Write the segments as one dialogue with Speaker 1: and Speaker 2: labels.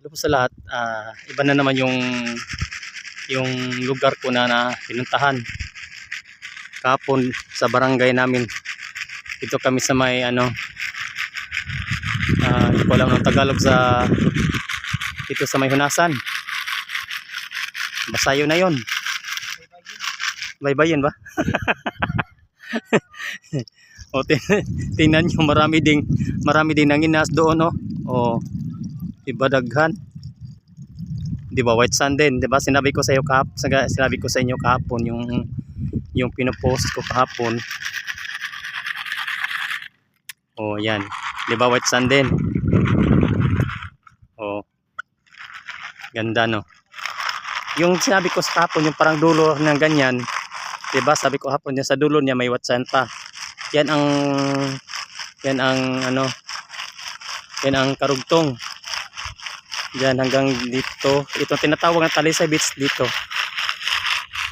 Speaker 1: Hello po sa lahat. Iba na naman yung lugar ko na pinuntahan kahapon sa barangay namin. Dito kami sa may hindi ko alam ng Tagalog sa dito sa may Hunasan. Basayo na yon. Baybayin ba? O tingnan nyo, marami ding nanginas doon, oh. Oh, iba daghan. 'Di ba, white sand din, 'di ba? Sinabi ko sa inyo kahapon yung pinopost ko kahapon. Oh, yan. 'Di ba, white sand din. Oh. Ganda, no. Yung sinabi ko sa kahapon, yung parang dulo ng ganyan, 'di ba? Sabi ko kahapon, yung sa dulo niya may white sand pa. Yan ang karugtong. Diyan hanggang dito. Ito tinatawag na Talisay Beach dito.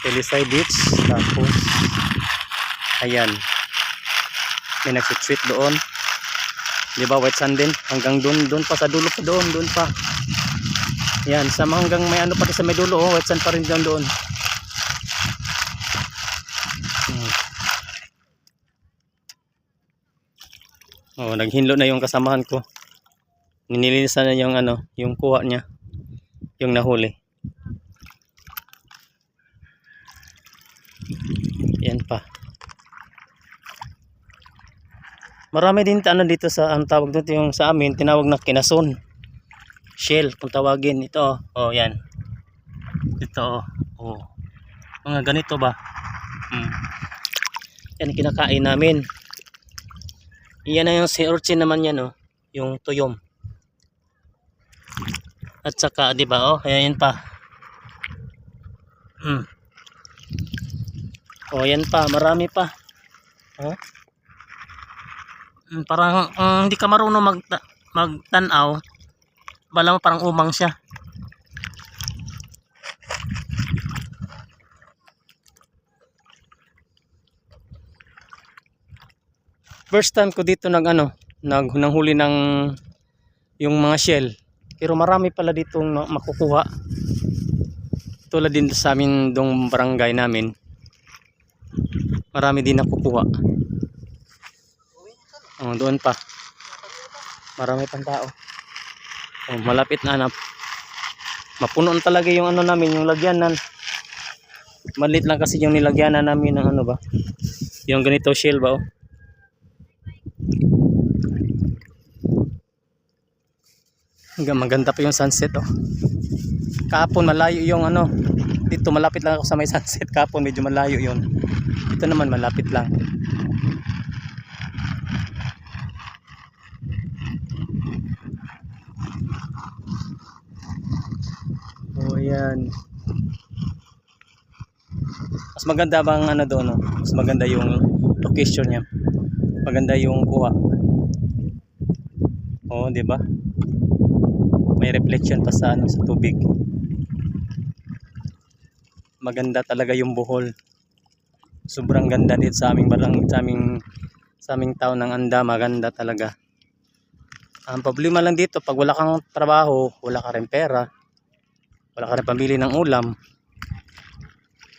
Speaker 1: Talisay Beach. Tapos ayan. May nagsit-sweet doon. 'Di ba, white sand din? Hanggang doon pa sa dulo pa doon pa. Yan, sama hanggang may pa sa may dulo, oh, white sand pa rin doon. Oh, naghinlo na yung kasamahan ko. Ninilinisan na yung kuha niya, yung nahuli. Yan pa. Marami din dito sa tawag dito, yung sa amin tinawag na kinason. Shell kung tawagin ito. Oh, yan. Ito, oh. Mga ganito ba? Yan kinakain namin. Iyan na yung sea urchin naman yan, oh. Yung tuyom. At saka, di ba, oh, ayan pa. Oh, yan pa, marami pa. Oh. Parang hindi ka marunong magtanaw. Bala mo parang umang siya. First time ko dito naghuli ng yung mga shell. Pero marami pala ditong makukuha. Tulad din sa amin dong barangay namin. Marami din nakukuha. Oh, doon pa. Marami pang tao. Oh, malapit na. Mapuno talaga yung namin, yung lagyanan. Malit lang kasi yung nilagyanan namin ng ba? Yung ganito shell ba, oh. Maganda pa yung sunset, oh. Kahapon malayo yung dito malapit lang ako sa may sunset. Kahapon medyo malayo yun. Ito naman malapit lang. Oh, yan. Mas maganda bang doon, oh? Mas maganda yung location niya. Maganda yung kuha. Oh, 'di ba? May reflection pa sa sa tubig. Maganda talaga yung Bohol. Sobrang ganda dito sa aming sa aming town ng Anda. Maganda talaga. Ang problema lang dito, pag wala kang trabaho, wala ka rin pera, wala ka rin pambili ng ulam.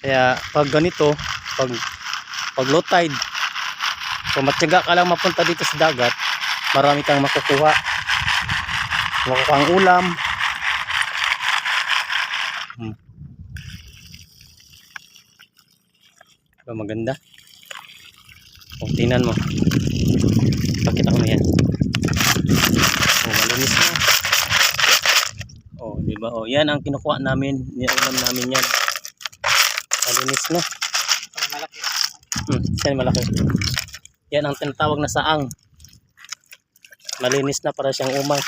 Speaker 1: Kaya pag ganito, pag low tide, kung matyaga ka lang mapunta dito sa dagat, marami kang makukuha ang ulam. Diba maganda? O, tingnan mo. Pakita ko na yan. O, malinis na. O, diba? O, yan ang kinukuha namin. Yung ulam namin yan. Malinis na. Malaki. Yan malaki. Yan ang tinatawag na saang. Malinis na para siyang umang.